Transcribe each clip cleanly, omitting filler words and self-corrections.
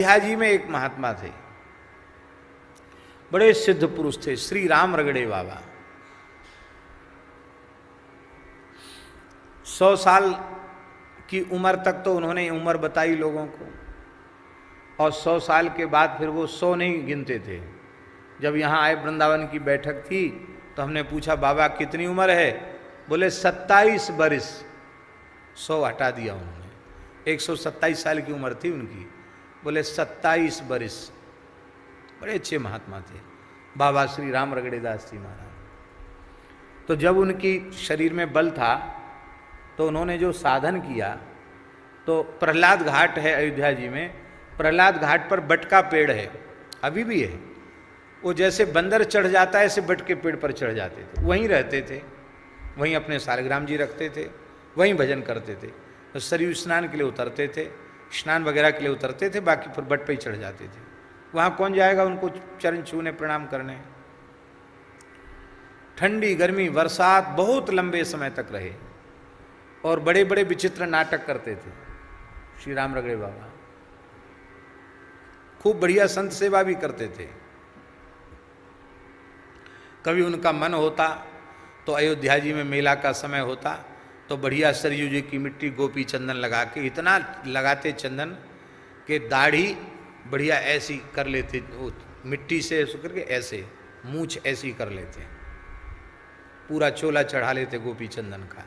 अयोध्या जी में एक महात्मा थे, बड़े सिद्ध पुरुष थे, श्री राम रगड़े बाबा। 100 साल की उम्र तक तो उन्होंने उम्र बताई लोगों को, और 100 साल के बाद फिर वो 100 नहीं गिनते थे। जब यहाँ आए वृंदावन की बैठक थी तो हमने पूछा बाबा कितनी उम्र है, बोले 27 बरिस। 100 हटा दिया उन्होंने, 127 साल की उम्र थी उनकी, बोले 27 बरिस। बड़े अच्छे महात्मा थे बाबा श्री राम रगड़े दास जी महाराज। तो जब उनकी शरीर में बल था तो उन्होंने जो साधन किया, तो प्रहलाद घाट है अयोध्या जी में, प्रहलाद घाट पर बट का पेड़ है, अभी भी है। वो जैसे बंदर चढ़ जाता है ऐसे बट के पेड़ पर चढ़ जाते थे, वहीं रहते थे, वहीं अपने सालग्राम जी रखते थे, वहीं भजन करते थे। तो सरयू स्नान के लिए उतरते थे, स्नान वगैरह के लिए उतरते थे, बाकी फिर बट पे ही चढ़ जाते थे। वहाँ कौन जाएगा उनको चरण छूने प्रणाम करने। ठंडी गर्मी बरसात बहुत लंबे समय तक रहे, और बड़े बड़े विचित्र नाटक करते थे श्री राम रगड़े बाबा। खूब बढ़िया संत सेवा भी करते थे। कभी उनका मन होता तो अयोध्या जी में मेला का समय होता तो बढ़िया सरयू जी की मिट्टी गोपी चंदन लगा के, इतना लगाते चंदन कि दाढ़ी बढ़िया ऐसी कर लेते, मिट्टी से ऐसे करके ऐसे मूछ ऐसी कर लेते, पूरा चोला चढ़ा लेते गोपी चंदन का,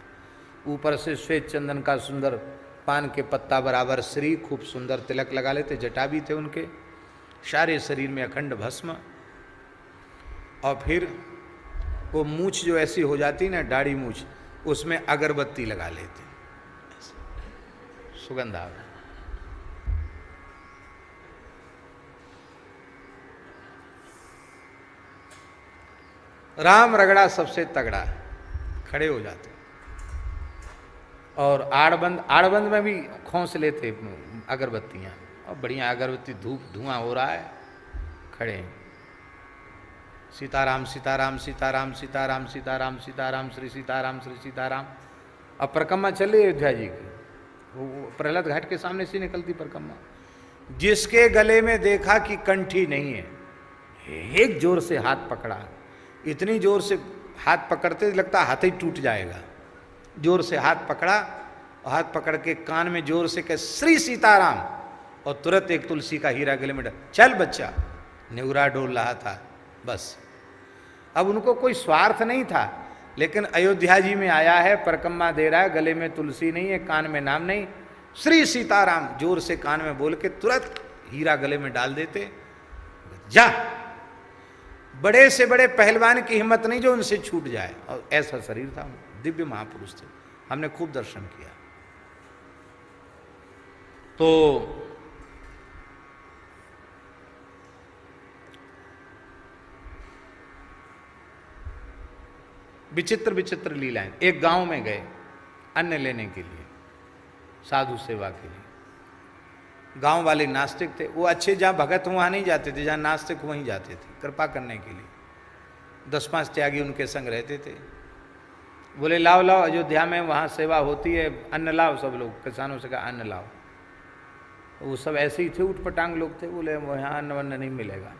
ऊपर से श्वेत चंदन का सुंदर पान के पत्ता बराबर श्री, खूब सुंदर तिलक लगा लेते, जटा भी थे उनके, सारे शरीर में अखंड भस्म, और फिर वो मूछ जो ऐसी हो जाती ना, दाढ़ी मूछ, उसमें अगरबत्ती लगा लेते, सुगंध आ। राम रगड़ा सबसे तगड़ा, खड़े हो जाते। और आड़बंद में भी खोंस लेते अगरबत्तियां, और बढ़िया अगरबत्ती धूप धुआं हो रहा है, खड़े हैं। सीताराम सीताराम सीताराम सीताराम सीताराम सीताराम श्री सीताराम श्री सीताराम। अब परिक्रमा चल रही है अयोध्या जी की, वो प्रहलाद घाट के सामने से निकलती परिक्रमा। जिसके गले में देखा कि कंठी नहीं है, एक जोर से हाथ पकड़ा, इतनी जोर से हाथ पकड़ते लगता हाथ ही टूट जाएगा। जोर से हाथ पकड़ा, और हाथ पकड़ के कान में जोर से कहे श्री सीताराम, और तुरंत एक तुलसी का हीरा गले में चल बच्चा, नेवरा डोल रहा था बस। अब उनको कोई स्वार्थ नहीं था, लेकिन अयोध्या जी में आया है, परिक्रमा दे रहा है, गले में तुलसी नहीं है, कान में नाम नहीं, श्री सीताराम जोर से कान में बोल के तुरंत हीरा गले में डाल देते, जा। बड़े से बड़े पहलवान की हिम्मत नहीं जो उनसे छूट जाए, और ऐसा शरीर था, दिव्य महापुरुष थे, हमने खूब दर्शन किया। तो विचित्र विचित्र लीलाएं। एक गांव में गए अन्न लेने के लिए, साधु सेवा के लिए। गांव वाले नास्तिक थे, वो अच्छे जहाँ भगत वहाँ नहीं जाते थे, जहाँ नास्तिक वहीं जाते थे कृपा करने के लिए। 10-5 त्यागी उनके संग रहते थे। बोले लाओ लाओ, अयोध्या में वहाँ सेवा होती है, अन्न लाओ। सब लोग किसानों से कहा अन्न लाओ। वो सब ऐसे ही थे, उठपटांग लोग थे। बोले यहाँ अन्न वन्न नहीं मिलेगा,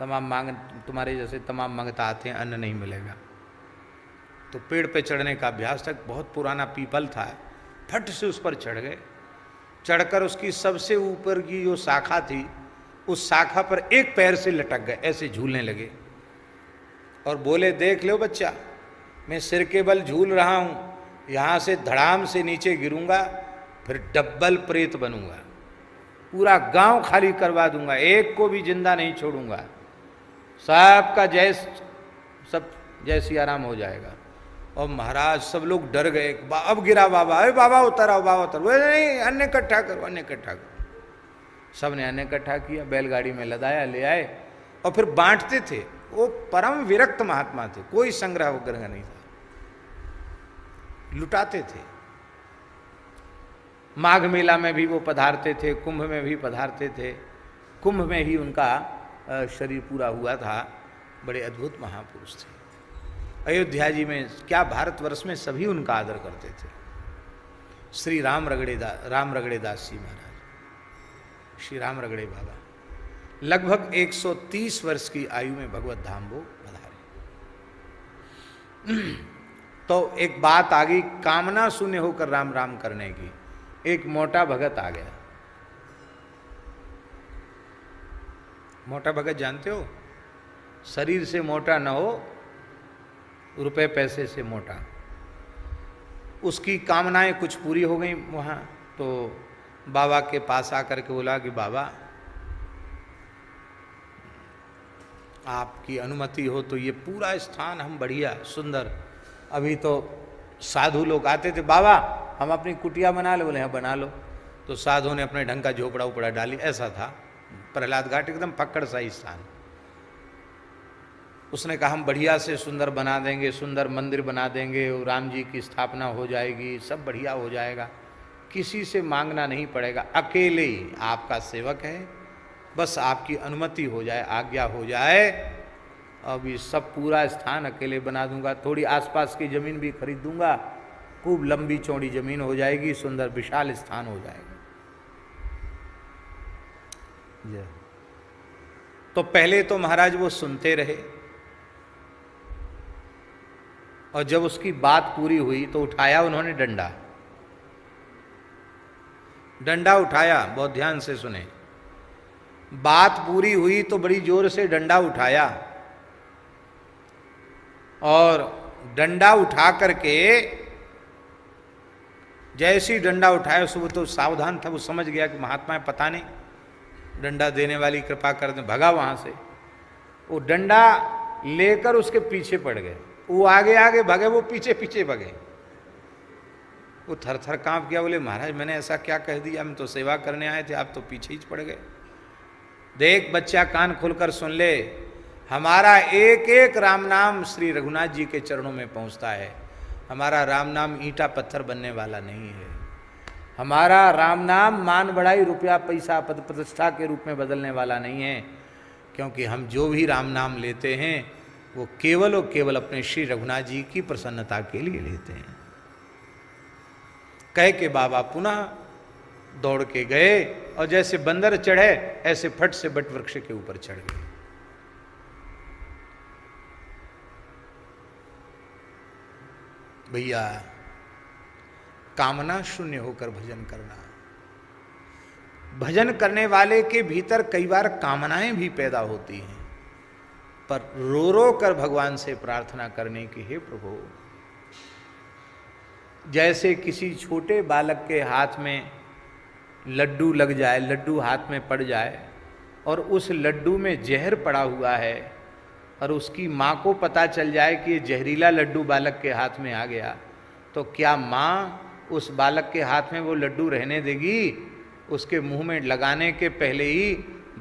तमाम मांग तुम्हारे जैसे तमाम मांगता आते हैं, अन्न नहीं मिलेगा। तो पेड़ पे चढ़ने का अभ्यास तक, बहुत पुराना पीपल था, फट से उस पर चढ़ गए। चढ़कर उसकी सबसे ऊपर की जो शाखा थी, उस शाखा पर एक पैर से लटक गए, ऐसे झूलने लगे, और बोले देख लो बच्चा, मैं सिर के बल झूल रहा हूँ, यहाँ से धड़ाम से नीचे गिरूंगा, फिर डब्बल प्रेत बनूंगा, पूरा गांव खाली करवा दूंगा, एक को भी जिंदा नहीं छोड़ूंगा, सबका सब जय सिया राम हो जाएगा। और महाराज सब लोग डर गए, अब गिरा बाबा, अरे बाबा उतर आओ, बाबा उतर। बोले नहीं, अन्न इकट्ठा करो, अन्न इकट्ठा करो। सब ने अन्न इकट्ठा किया, बैलगाड़ी में लदाया, ले आए, और फिर बांटते थे। वो परम विरक्त महात्मा थे, कोई संग्रह वग्रह नहीं था, लुटाते थे। माघ मेला में भी वो पधारते थे, कुंभ में भी पधारते थे। कुंभ में ही उनका शरीर पूरा हुआ था। बड़े अद्भुत महापुरुष थे। अयोध्या जी में क्या, भारतवर्ष में सभी उनका आदर करते थे। श्री राम रगड़े दास जी महाराज। श्री राम रगड़े बाबा लगभग 130 वर्ष की आयु में भगवत धाम वो पधारे। तो एक बात आ गई, कामना शून्य होकर राम राम करने की। एक मोटा भगत आ गया। मोटा भगत जानते हो, शरीर से मोटा न हो, रुपए पैसे से मोटा। उसकी कामनाएं कुछ पूरी हो गई वहाँ, तो बाबा के पास आकर के बोला कि बाबा आपकी अनुमति हो तो ये पूरा स्थान हम बढ़िया सुंदर, अभी तो साधु लोग आते थे, बाबा हम अपनी कुटिया बना लो। बोले हाँ बना लो। तो साधु ने अपने ढंग का झोपड़ा उपड़ा डाली, ऐसा था प्रहलाद घाट, एकदम पकड़ सा स्थान। उसने कहा हम बढ़िया से सुंदर बना देंगे, सुंदर मंदिर बना देंगे, राम जी की स्थापना हो जाएगी, सब बढ़िया हो जाएगा, किसी से मांगना नहीं पड़ेगा, अकेले ही आपका सेवक है, बस आपकी अनुमति हो जाए, आज्ञा हो जाए, अब ये सब पूरा स्थान अकेले बना दूंगा, थोड़ी आसपास की जमीन भी खरीद दूंगा, खूब लंबी चौड़ी जमीन हो जाएगी, सुंदर विशाल स्थान हो जाएगा। तो पहले तो महाराज वो सुनते रहे, और जब उसकी बात पूरी हुई तो उठाया उन्होंने डंडा। डंडा उठाया, बहुत ध्यान से सुने, बात पूरी हुई तो बड़ी जोर से डंडा उठाया, और डंडा उठा करके जैसी डंडा उठाया, सुबह तो सावधान था, वो समझ गया कि महात्मा है, पता नहीं डंडा देने वाली कृपा कर दे, भगा वहां से। वो डंडा लेकर उसके पीछे पड़ गए, वो आगे आगे भगे, वो पीछे पीछे भगे। वो थर थर कांप गया, बोले महाराज मैंने ऐसा क्या कह दिया, हम तो सेवा करने आए थे, आप तो पीछे ही पड़ गए। देख बच्चा, कान खुलकर सुन ले, हमारा एक एक राम नाम श्री रघुनाथ जी के चरणों में पहुंचता है। हमारा राम नाम ईंटा पत्थर बनने वाला नहीं है। हमारा राम नाम मान बढ़ाई, रुपया पैसा पद प्रतिष्ठा के रूप में बदलने वाला नहीं है, क्योंकि हम जो भी राम नाम लेते हैं वो केवल और केवल अपने श्री रघुनाथ जी की प्रसन्नता के लिए लेते हैं। कह के बाबा पुनः दौड़ के गए, और जैसे बंदर चढ़े ऐसे फट से बट वृक्ष के ऊपर चढ़ गए। भैया कामना शून्य होकर भजन करना। भजन करने वाले के भीतर कई बार कामनाएं भी पैदा होती हैं, पर रो रो कर भगवान से प्रार्थना करने की, हे प्रभु, जैसे किसी छोटे बालक के हाथ में लड्डू लग जाए, लड्डू हाथ में पड़ जाए और उस लड्डू में जहर पड़ा हुआ है, और उसकी माँ को पता चल जाए कि ये जहरीला लड्डू बालक के हाथ में आ गया, तो क्या माँ उस बालक के हाथ में वो लड्डू रहने देगी? उसके मुंह में लगाने के पहले ही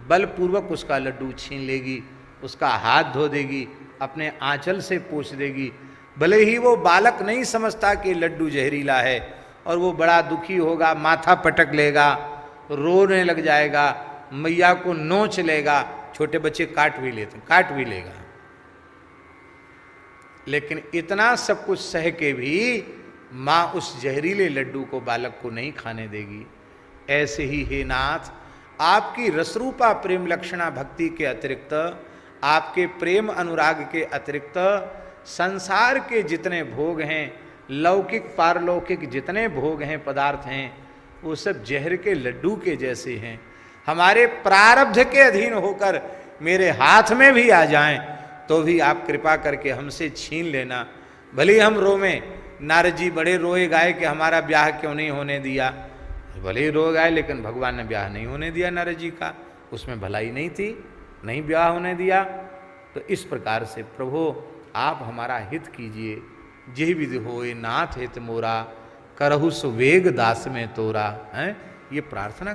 बलपूर्वक उसका लड्डू छीन लेगी, उसका हाथ धो देगी, अपने आंचल से पोंछ देगी। भले ही वो बालक नहीं समझता कि लड्डू जहरीला है, और वो बड़ा दुखी होगा, माथा पटक लेगा, रोने लग जाएगा, मैया को नोच लेगा, छोटे बच्चे काट भी लेते, काट भी लेगा, लेकिन इतना सब कुछ सह के भी माँ उस जहरीले लड्डू को बालक को नहीं खाने देगी। ऐसे ही हे नाथ, आपकी रसरूपा प्रेम लक्षणा भक्ति के अतिरिक्त, आपके प्रेम अनुराग के अतिरिक्त संसार के जितने भोग हैं, लौकिक पारलौकिक जितने भोग हैं, पदार्थ हैं, वो सब जहर के लड्डू के जैसे हैं। हमारे प्रारब्ध के अधीन होकर मेरे हाथ में भी आ जाएं तो भी आप कृपा करके हमसे छीन लेना। भले हम रोवें, नारद जी बड़े रोए गाए कि हमारा ब्याह क्यों नहीं होने दिया, भले ही रो गाए, लेकिन भगवान ने ब्याह नहीं होने दिया नारद जी का, उसमें भलाई नहीं थी, नहीं ब्याह होने दिया। तो इस प्रकार से प्रभु आप हमारा हित कीजिए। जेहि विधि होए नाथ हित मोरा, करहु सुवेग दास में तोरा। हैं, ये प्रार्थना